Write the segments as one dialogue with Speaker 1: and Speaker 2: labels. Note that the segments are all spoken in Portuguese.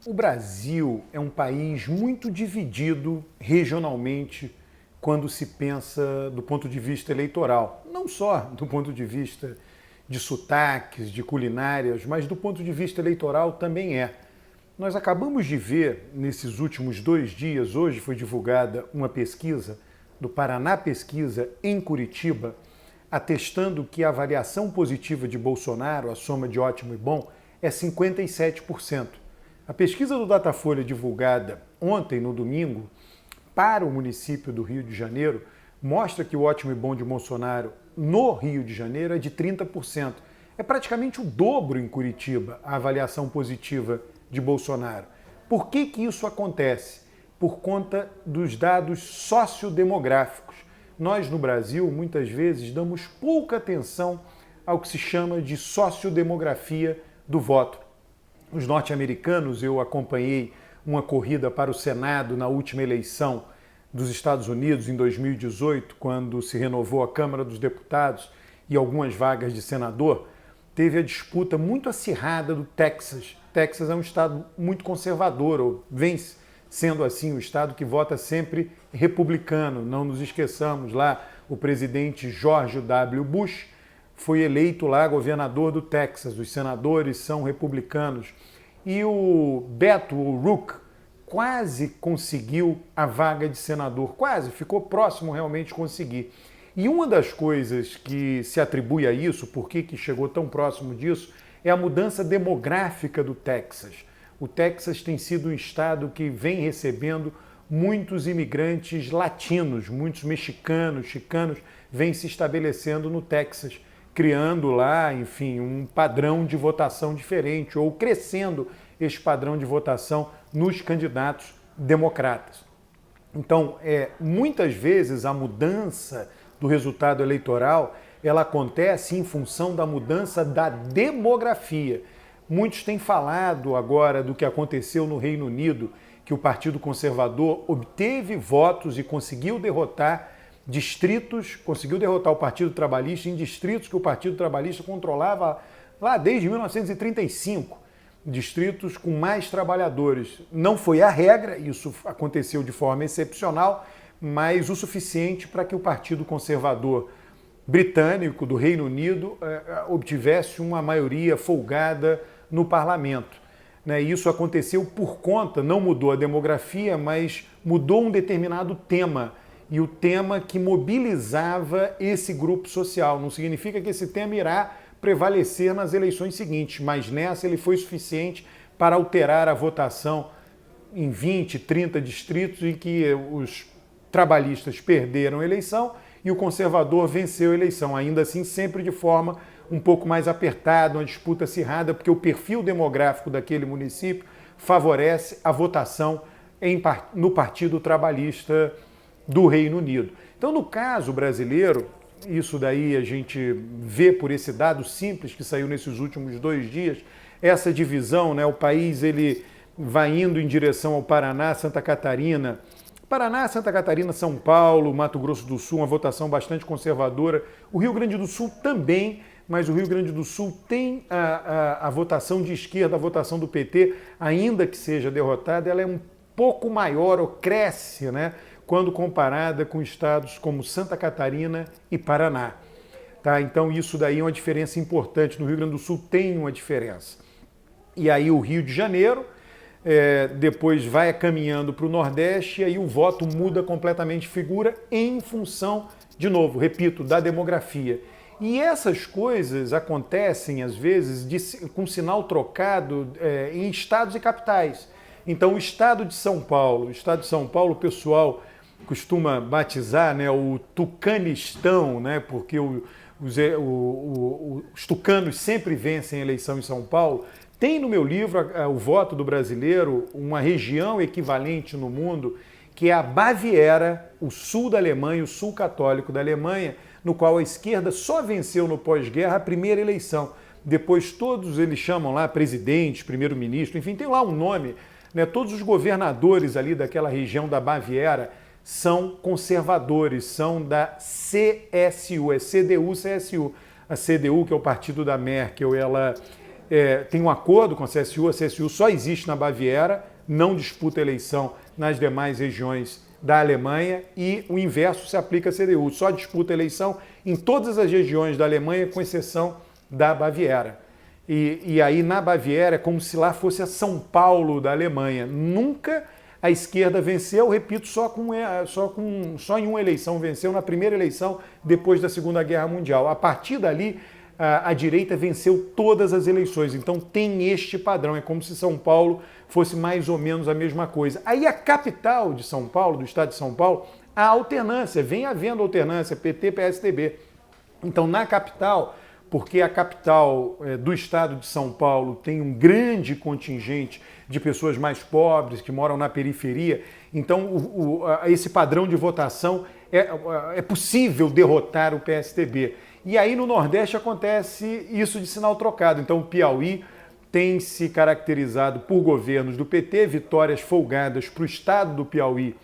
Speaker 1: O Brasil é um país muito dividido regionalmente quando se pensa do ponto de vista eleitoral. Não só do ponto de vista de sotaques, de culinárias, mas do ponto de vista eleitoral também é. Nós acabamos de ver nesses últimos 2 dias, hoje foi divulgada uma pesquisa do Paraná Pesquisa em Curitiba, atestando que a avaliação positiva de Bolsonaro, a soma de ótimo e bom, é 57%. A pesquisa do Datafolha divulgada ontem, no domingo, para o município do Rio de Janeiro, mostra que o ótimo e bom de Bolsonaro no Rio de Janeiro é de 30%. É praticamente o dobro em Curitiba a avaliação positiva de Bolsonaro. Por que isso acontece? Por conta dos dados sociodemográficos. Nós, no Brasil, muitas vezes damos pouca atenção ao que se chama de sociodemografia do voto. Os norte-americanos, eu acompanhei uma corrida para o Senado na última eleição dos Estados Unidos, em 2018, quando se renovou a Câmara dos Deputados e algumas vagas de senador, teve a disputa muito acirrada do Texas. Texas é um estado muito conservador, ou vem sendo assim, um estado que vota sempre republicano. Não nos esqueçamos lá, o presidente George W. Bush foi eleito lá governador do Texas, os senadores são republicanos. E o Beto O'Rourke quase conseguiu a vaga de senador, quase, ficou próximo realmente de conseguir. E uma das coisas que se atribui a isso, por que chegou tão próximo disso, é a mudança demográfica do Texas. O Texas tem sido um estado que vem recebendo muitos imigrantes latinos, muitos mexicanos, chicanos, vêm se estabelecendo no Texas, criando lá, enfim, um padrão de votação diferente ou crescendo esse padrão de votação nos candidatos democratas. Então, muitas vezes a mudança do resultado eleitoral ela acontece em função da mudança da demografia. Muitos têm falado agora do que aconteceu no Reino Unido, que o Partido Conservador obteve votos e conseguiu derrotar distritos, conseguiu derrotar o Partido Trabalhista em distritos que o Partido Trabalhista controlava lá desde 1935, distritos com mais trabalhadores. Não foi a regra, isso aconteceu de forma excepcional, mas o suficiente para que o Partido Conservador britânico do Reino Unido obtivesse uma maioria folgada no parlamento. Isso aconteceu por conta, não mudou a demografia, mas mudou um determinado tema, e o tema que mobilizava esse grupo social. Não significa que esse tema irá prevalecer nas eleições seguintes, mas nessa ele foi suficiente para alterar a votação em 20, 30 distritos em que os trabalhistas perderam a eleição e o conservador venceu a eleição, ainda assim sempre de forma um pouco mais apertada, uma disputa acirrada, porque o perfil demográfico daquele município favorece a votação no Partido Trabalhista do Reino Unido. Então, no caso brasileiro, isso daí a gente vê por esse dado simples que saiu nesses últimos 2 dias, essa divisão, o país ele vai indo em direção ao Paraná, Santa Catarina, São Paulo, Mato Grosso do Sul, uma votação bastante conservadora, o Rio Grande do Sul também, mas o Rio Grande do Sul tem a votação de esquerda, a votação do PT, ainda que seja derrotada, ela é um pouco maior, ou cresce, quando comparada com estados como Santa Catarina e Paraná. Então isso daí é uma diferença importante. No Rio Grande do Sul tem uma diferença. E aí o Rio de Janeiro depois vai caminhando para o Nordeste e aí o voto muda completamente de figura em função, de novo, repito, da demografia. E essas coisas acontecem, às vezes, com sinal trocado em estados e capitais. Então o estado de São Paulo, o pessoal costuma batizar o Tucanistão, porque os tucanos sempre vencem a eleição em São Paulo. Tem no meu livro, O Voto do Brasileiro, uma região equivalente no mundo, que é a Baviera, o sul da Alemanha, o sul católico da Alemanha, no qual a esquerda só venceu no pós-guerra a primeira eleição. Depois todos eles chamam lá presidente, primeiro-ministro, enfim, tem lá um nome. Todos os governadores ali daquela região da Baviera são conservadores, são da CSU, é CDU-CSU. A CDU, que é o partido da Merkel, ela tem um acordo com a CSU só existe na Baviera, não disputa eleição nas demais regiões da Alemanha, e o inverso se aplica à CDU, só disputa eleição em todas as regiões da Alemanha, com exceção da Baviera. E aí na Baviera é como se lá fosse a São Paulo da Alemanha. Nunca a esquerda venceu, repito, só em uma eleição venceu, na primeira eleição depois da Segunda Guerra Mundial. A partir dali, a direita venceu todas as eleições. Então tem este padrão, é como se São Paulo fosse mais ou menos a mesma coisa. Aí a capital de São Paulo, do estado de São Paulo, há alternância, vem havendo alternância, PT, PSDB. Então na capital, porque a capital do estado de São Paulo tem um grande contingente de pessoas mais pobres, que moram na periferia, então esse padrão de votação é possível derrotar o PSDB. E aí no Nordeste acontece isso de sinal trocado. Então o Piauí tem se caracterizado por governos do PT, vitórias folgadas para o estado do Piauí,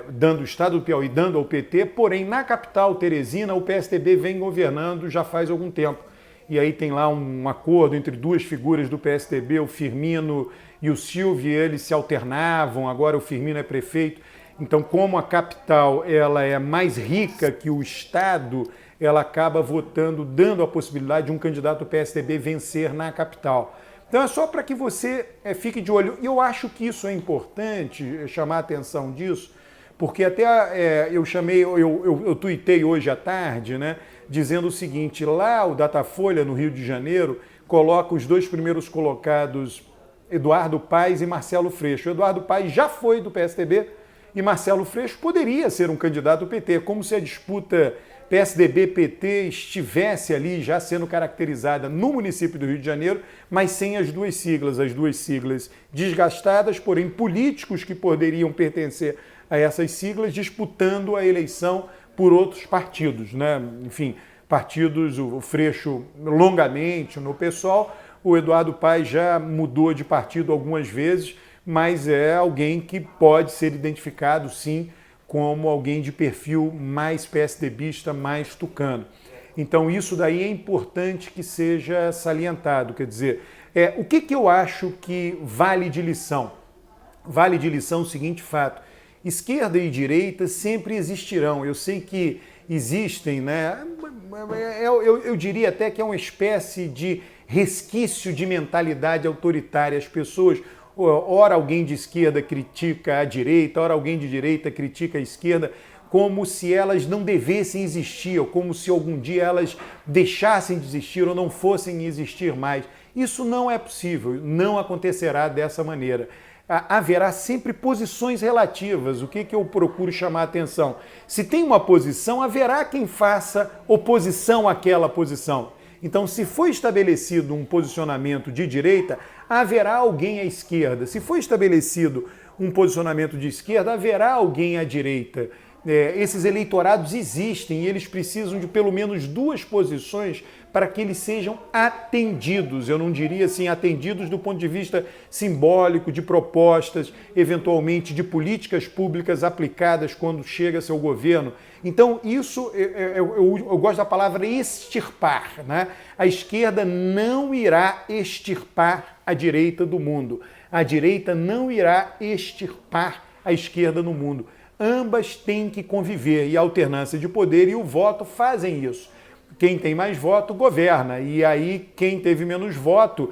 Speaker 1: dando ao PT, porém na capital, Teresina, o PSDB vem governando já faz algum tempo. E aí tem lá um acordo entre duas figuras do PSDB, o Firmino e o Silvio, e eles se alternavam, agora o Firmino é prefeito. Então, como a capital ela é mais rica que o estado, ela acaba votando, dando a possibilidade de um candidato do PSDB vencer na capital. Então é só para que você fique de olho. E eu acho que isso é importante, chamar a atenção disso, porque até eu tuitei hoje à tarde, né, dizendo o seguinte: lá o Datafolha, no Rio de Janeiro, coloca os dois primeiros colocados, Eduardo Paes e Marcelo Freixo. O Eduardo Paes já foi do PSDB e Marcelo Freixo poderia ser um candidato do PT, como se a disputa PSDB-PT estivesse ali já sendo caracterizada no município do Rio de Janeiro, mas sem as duas siglas desgastadas, porém políticos que poderiam pertencer a essas siglas disputando a eleição por outros partidos, né? Enfim, partidos, o Freixo longamente no PSOL, o Eduardo Paes já mudou de partido algumas vezes, mas é alguém que pode ser identificado, sim, como alguém de perfil mais PSDBista, mais tucano. Então isso daí é importante que seja salientado. Quer dizer, o que eu acho que vale de lição? Vale de lição o seguinte fato: esquerda e direita sempre existirão. Eu sei que existem, né? Eu diria até que é uma espécie de resquício de mentalidade autoritária. As pessoas, ora alguém de esquerda critica a direita, ora alguém de direita critica a esquerda, como se elas não devessem existir, ou como se algum dia elas deixassem de existir ou não fossem existir mais. Isso não é possível, não acontecerá dessa maneira. Haverá sempre posições relativas. O que eu procuro chamar a atenção? Se tem uma posição, haverá quem faça oposição àquela posição. Então, se foi estabelecido um posicionamento de direita, haverá alguém à esquerda. Se foi estabelecido um posicionamento de esquerda, haverá alguém à direita. Esses eleitorados existem e eles precisam de pelo menos duas posições para que eles sejam atendidos. Eu não diria assim atendidos do ponto de vista simbólico, de propostas, eventualmente de políticas públicas aplicadas quando chega seu governo. Então isso, eu gosto da palavra extirpar, né? A esquerda não irá extirpar a direita do mundo. A direita não irá extirpar a esquerda no mundo. Ambas têm que conviver, e a alternância de poder e o voto fazem isso. Quem tem mais voto governa, e aí quem teve menos voto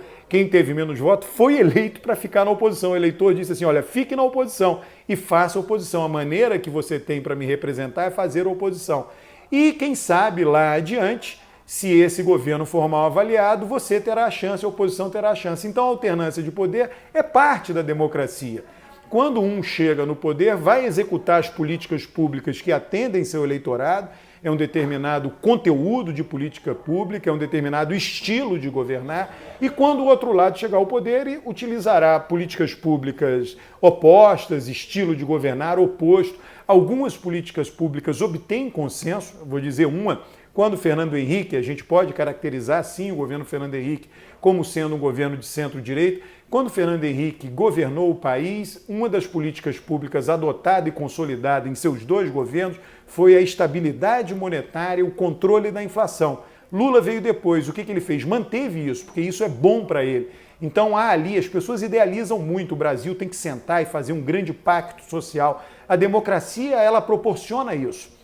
Speaker 1: foi eleito para ficar na oposição. O eleitor disse assim: olha, fique na oposição e faça oposição. A maneira que você tem para me representar é fazer oposição. E quem sabe lá adiante, se esse governo for mal avaliado, você terá a chance, a oposição terá a chance. Então a alternância de poder é parte da democracia. Quando um chega no poder, vai executar as políticas públicas que atendem seu eleitorado, é um determinado conteúdo de política pública, é um determinado estilo de governar, e quando o outro lado chegar ao poder, ele utilizará políticas públicas opostas, estilo de governar oposto. Algumas políticas públicas obtêm consenso, vou dizer uma, quando Fernando Henrique, a gente pode caracterizar sim o governo Fernando Henrique como sendo um governo de centro-direita. Quando Fernando Henrique governou o país, uma das políticas públicas adotada e consolidada em seus dois governos foi a estabilidade monetária e o controle da inflação. Lula veio depois. O que ele fez? Manteve isso, porque isso é bom para ele. Então há ali, as pessoas idealizam muito, o Brasil tem que sentar e fazer um grande pacto social. A democracia, ela proporciona isso.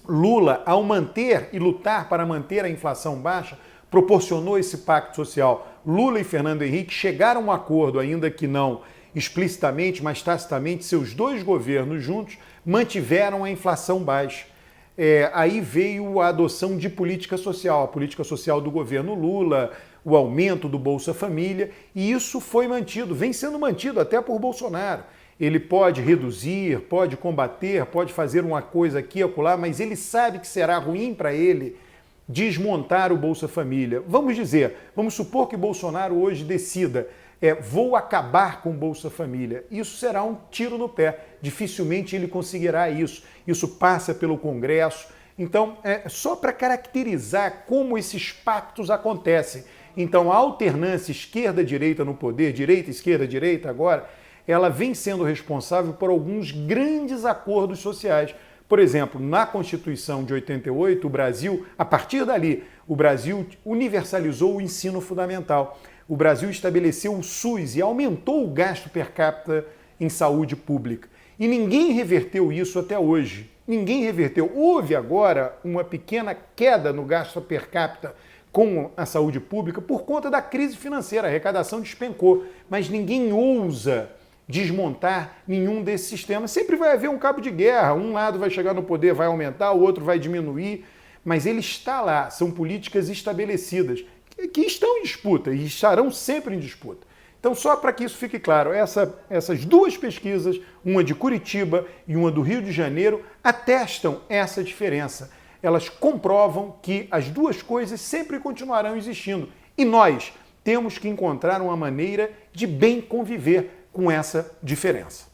Speaker 1: Lula, ao manter e lutar para manter a inflação baixa, proporcionou esse pacto social. Lula e Fernando Henrique chegaram a um acordo, ainda que não explicitamente, mas tacitamente, seus dois governos juntos mantiveram a inflação baixa. Aí veio a adoção de política social, a política social do governo Lula, o aumento do Bolsa Família, e isso foi mantido, vem sendo mantido até por Bolsonaro. Ele pode reduzir, pode combater, pode fazer uma coisa aqui e acolá, mas ele sabe que será ruim para ele desmontar o Bolsa Família. Vamos supor que Bolsonaro hoje decida, vou acabar com o Bolsa Família. Isso será um tiro no pé. Dificilmente ele conseguirá isso. Isso passa pelo Congresso. Então, só para caracterizar como esses pactos acontecem. Então, a alternância esquerda-direita no poder, direita-esquerda-direita agora, ela vem sendo responsável por alguns grandes acordos sociais. Por exemplo, na Constituição de 88, o Brasil, a partir dali, o Brasil universalizou o ensino fundamental. O Brasil estabeleceu o SUS e aumentou o gasto per capita em saúde pública. E ninguém reverteu isso até hoje. Ninguém reverteu. Houve agora uma pequena queda no gasto per capita com a saúde pública por conta da crise financeira. A arrecadação despencou. Mas ninguém ousa desmontar nenhum desses sistemas. Sempre vai haver um cabo de guerra. Um lado vai chegar no poder, vai aumentar, o outro vai diminuir. Mas ele está lá. São políticas estabelecidas que estão em disputa e estarão sempre em disputa. Então, só para que isso fique claro, essas duas pesquisas, uma de Curitiba e uma do Rio de Janeiro, atestam essa diferença. Elas comprovam que as duas coisas sempre continuarão existindo. E nós temos que encontrar uma maneira de bem conviver com essa diferença.